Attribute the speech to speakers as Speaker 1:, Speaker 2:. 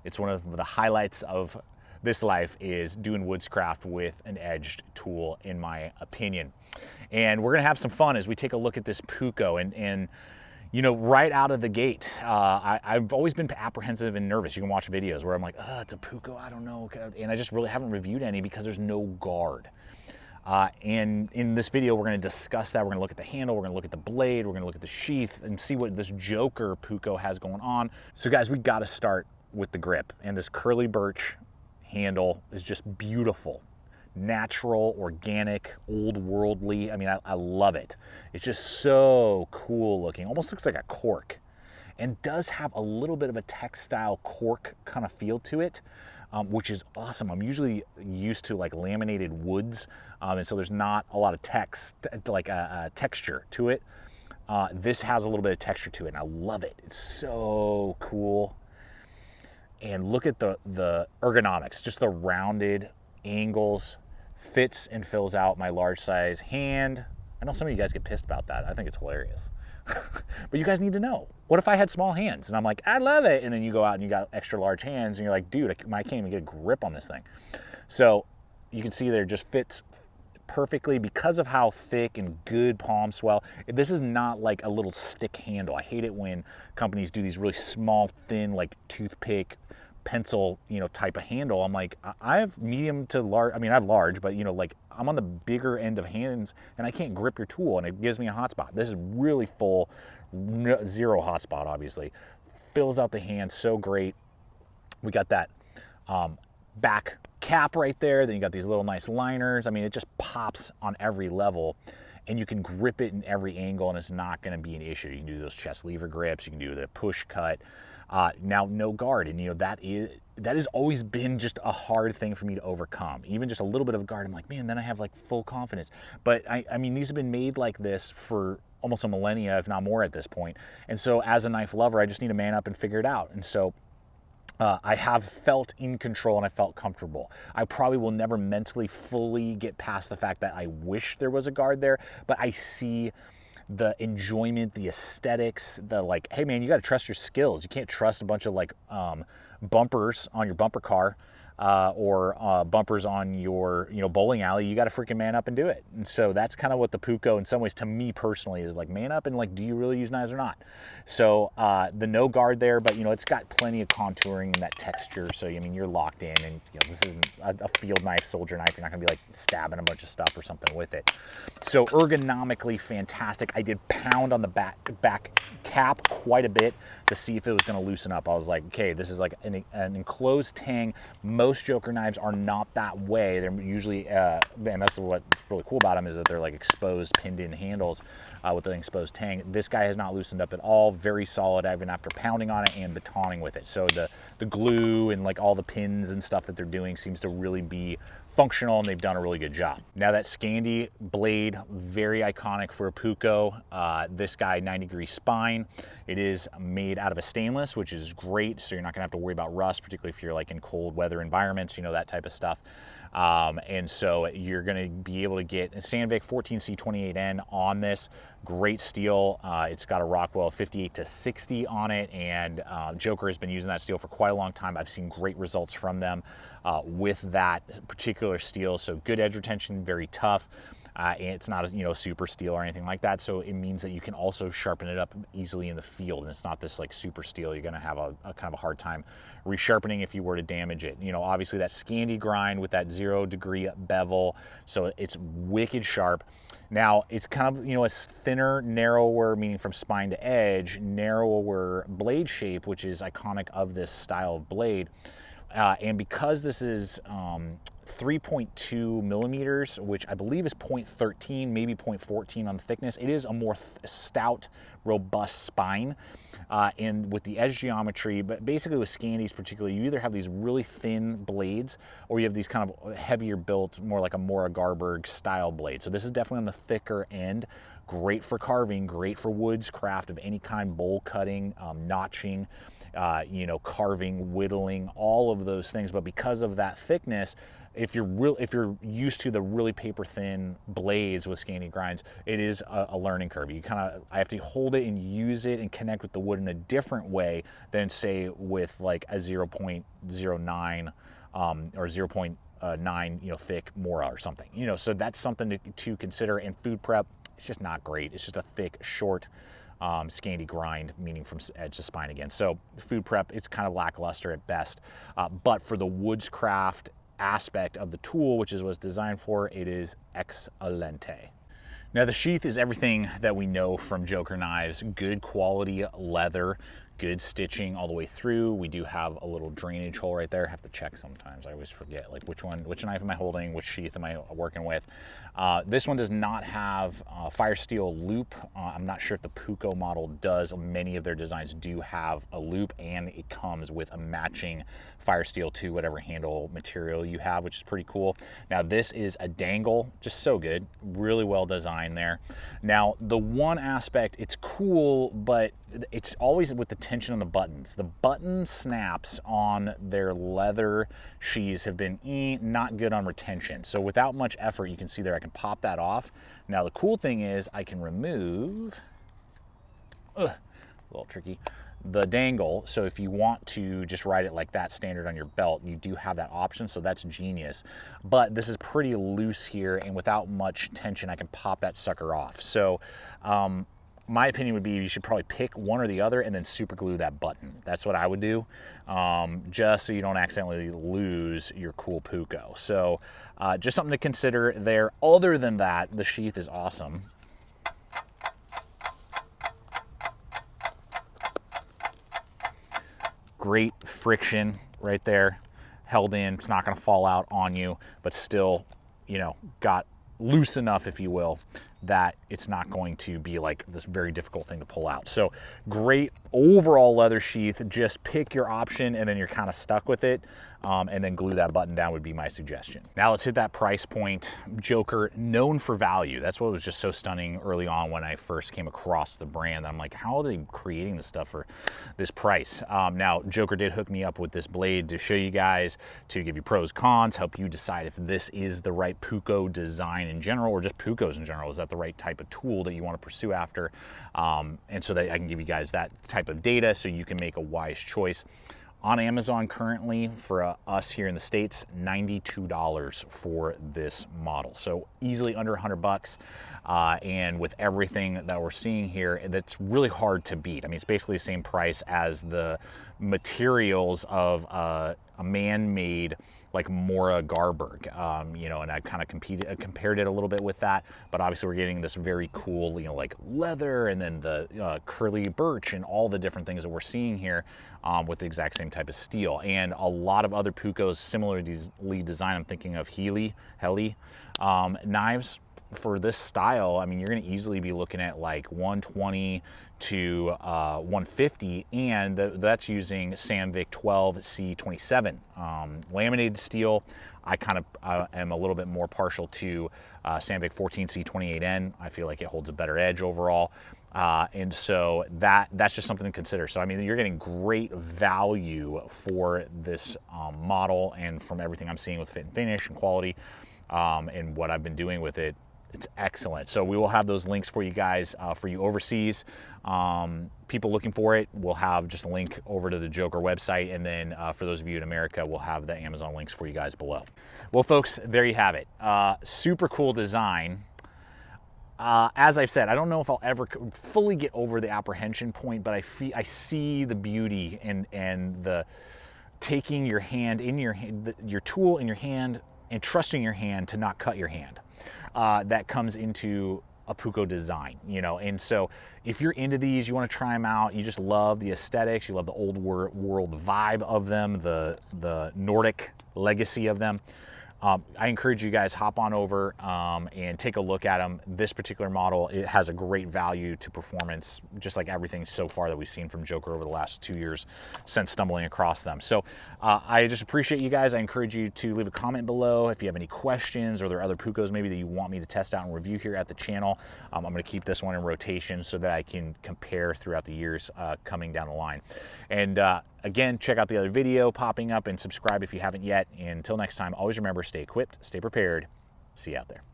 Speaker 1: It's one of the highlights of this life is doing woodscraft with an edged tool, in my opinion. And we're gonna have some fun as we take a look at this Puukko. And you know, right out of the gate, I've always been apprehensive and nervous. You can watch videos where I'm like, oh, it's a Puukko, I don't know. And I just really haven't reviewed any because there's no guard. And in this video, we're gonna discuss that. We're gonna look at the handle, we're gonna look at the blade, we're gonna look at the sheath and see what this Joker Puukko has going on. So guys, we gotta start with the grip. And this curly birch handle is just beautiful. Natural, organic, old worldly. I mean, I love it. It's just so cool looking. Almost looks like a cork, and does have a little bit of a textile cork kind of feel to it, which is awesome. I'm usually used to like laminated woods, and so there's not a lot of texture to it. This has a little bit of texture to it, and I love it. It's so cool. And look at the ergonomics, just the rounded angles, fits and fills out my large size hand. I know some of you guys get pissed about that. I think it's hilarious. But you guys need to know. What if I had small hands and I'm like, I love it, and then you go out and you got extra large hands and you're like, dude, I can't even get a grip on this thing. So you can see there, just fits perfectly because of how thick and good palm swell. This is not like a little stick handle. I hate it when companies do these really small, thin, like toothpick, pencil, you know, type of handle. I'm like, I have medium to large. I mean, I have large, but you know, like I'm on the bigger end of hands and I can't grip your tool, and it gives me a hot spot. This is really full, zero hot spot, obviously. Fills out the hand so great. We got that back cap right there. Then you got these little nice liners. I mean, it just pops on every level, and you can grip it in every angle, and it's not going to be an issue. You can do those chest lever grips. You can do the push cut. Now, no guard, and you know that has always been just a hard thing for me to overcome. Even just a little bit of guard, I'm like, man, then I have like full confidence. But I mean, these have been made like this for almost a millennia, if not more at this point. And so as a knife lover, I just need to man up and figure it out. And so I have felt in control and I felt comfortable. I probably will never mentally fully get past the fact that I wish there was a guard there, but I see the enjoyment, the aesthetics, the like, hey man, you got to trust your skills. You can't trust a bunch of like bumpers on your bumper car or bumpers on your, you know, bowling alley. You got to freaking man up and do it. And so that's kind of what the Puukko, in some ways, to me personally, is like, man up and like, do you really use knives or not? So the no guard there, but you know, it's got plenty of contouring and that texture. So I mean, you're locked in, and you know, this isn't a field knife, soldier knife. You're not gonna be like stabbing a bunch of stuff or something with it. So ergonomically fantastic. I did pound on the back cap quite a bit to see if it was gonna loosen up. I was like, okay, this is like an enclosed tang. Most Joker knives are not that way. They're usually, and that's what's really cool about them, is that they're like exposed, pinned in handles with an exposed tang. This guy has not loosened up at all. Very solid, even after pounding on it and batoning with it. So the glue and like all the pins and stuff that they're doing seems to really be functional, and they've done a really good job. Now that SCANDI blade, very iconic for a Puukko. This guy, 90-degree spine. It is made out of a stainless, which is great, so you're not gonna have to worry about rust, particularly if you're like in cold weather environments, you know, that type of stuff. And so you're gonna be able to get a Sandvik 14C28N on this. Great steel. It's got a Rockwell 58-60 on it, and Joker has been using that steel for quite a long time. I've seen great results from them with that particular steel. So good edge retention, very tough. And it's not, you know, super steel or anything like that. So it means that you can also sharpen it up easily in the field. And it's not this like super steel. You're going to have a kind of a hard time resharpening if you were to damage it. You know, obviously that SCANDI grind with that 0-degree bevel. So it's wicked sharp. Now it's kind of, you know, a thinner, narrower, meaning from spine to edge, narrower blade shape, which is iconic of this style of blade. And because this is 3.2 millimeters, which I believe is 0.13, maybe 0.14 on the thickness, it is a more stout, robust spine. And with the edge geometry, but basically with SCANDIs particularly, you either have these really thin blades or you have these kind of heavier built, more like a Mora Garberg style blade. So this is definitely on the thicker end. Great for carving, great for woodscraft of any kind, bowl cutting, notching. you know, carving, whittling, all of those things. But because of that thickness, if you're used to the really paper thin blades with SCANDI grinds, it is a learning curve. I have to hold it and use it and connect with the wood in a different way than, say, with like a 0.09 or 0.9, you know, thick Mora or something, you know. So that's something to consider. In food prep, it's just not great. It's just a thick, short SCANDI grind, meaning from edge to spine again. So food prep, it's kind of lackluster at best. But for the Bushcraft aspect of the tool, which is what it's designed for, it is excelente. Now the sheath is everything that we know from Joker knives. Good quality leather, good stitching all the way through. We do have a little drainage hole right there. I have to check sometimes. I always forget like which knife am I holding, which sheath am I working with. This one does not have fire steel loop. I'm not sure if the Puukko model does. Many of their designs do have a loop, and it comes with a matching fire steel to whatever handle material you have, which is pretty cool. Now this is a dangle, just so good, really well designed there. Now the one aspect, it's cool, but it's always with the tension on the buttons. The button snaps on their leather sheaths have been not good on retention. So without much effort, you can see there I can pop that off. Now the cool thing is I can remove, a little tricky, the dangle. So if you want to just ride it like that standard on your belt, you do have that option, so that's genius. But this is pretty loose here, and without much tension I can pop that sucker off. So my opinion would be you should probably pick one or the other and then super glue that button. That's what I would do, just so you don't accidentally lose your cool Puukko. So just something to consider there. Other than that, the sheath is awesome. Great friction right there, held in. It's not going to fall out on you, but still, you know, got loose enough, if you will, that it's not going to be like this very difficult thing to pull out. So great overall leather sheath. Just pick your option and then you're kind of stuck with it, and then glue that button down would be my suggestion. Now let's hit that price point. Joker, known for value. That's what was just so stunning early on when I first came across the brand. I'm like, how are they creating this stuff for this price? Now Joker did hook me up with this blade to show you guys, to give you pros, cons, help you decide if this is the right Puukko design in general, or just Puukkos in general. Is that the right type of tool that you want to pursue after? And so that I can give you guys that type of data so you can make a wise choice. On Amazon currently, for us here in the States, $92 for this model. So easily under 100 bucks. And with everything that we're seeing here, that's really hard to beat. I mean, it's basically the same price as the materials of a man-made like Mora Garberg, you know, and I kind of compared it a little bit with that, but obviously we're getting this very cool, you know, like leather, and then the curly birch and all the different things that we're seeing here with the exact same type of steel. And a lot of other Puukkos similarly designed. I'm thinking of Heli knives for this style. I mean, you're going to easily be looking at like 120 to 150, and that's using Sandvik 12C27 laminated steel. I kind of am a little bit more partial to Sandvik 14C28N. I feel like it holds a better edge overall, and so that's just something to consider. So I mean, you're getting great value for this model, and from everything I'm seeing with fit and finish and quality, and what I've been doing with it, it's excellent. So we will have those links for you guys, for you overseas people looking for it. We'll have just a link over to the Joker website, and then for those of you in America, we'll have the Amazon links for you guys below. Well, folks, there you have it. Super cool design. As I've said, I don't know if I'll ever fully get over the apprehension point, but I see the beauty and the taking your hand in your tool in your hand and trusting your hand to not cut your hand. That comes into a Puukko design, you know. And so if you're into these, you want to try them out, you just love the aesthetics, you love the old world vibe of them, the Nordic legacy of them, I encourage you guys, hop on over and take a look at them. This particular model, it has a great value to performance, just like everything so far that we've seen from Joker over the last 2 years since stumbling across them. So I just appreciate you guys. I encourage you to leave a comment below if you have any questions, or there are other Puukkos maybe that you want me to test out and review here at the channel. I'm going to keep this one in rotation so that I can compare throughout the years coming down the line. And again, check out the other video popping up and subscribe if you haven't yet. And until next time, always remember, stay equipped, stay prepared. See you out there.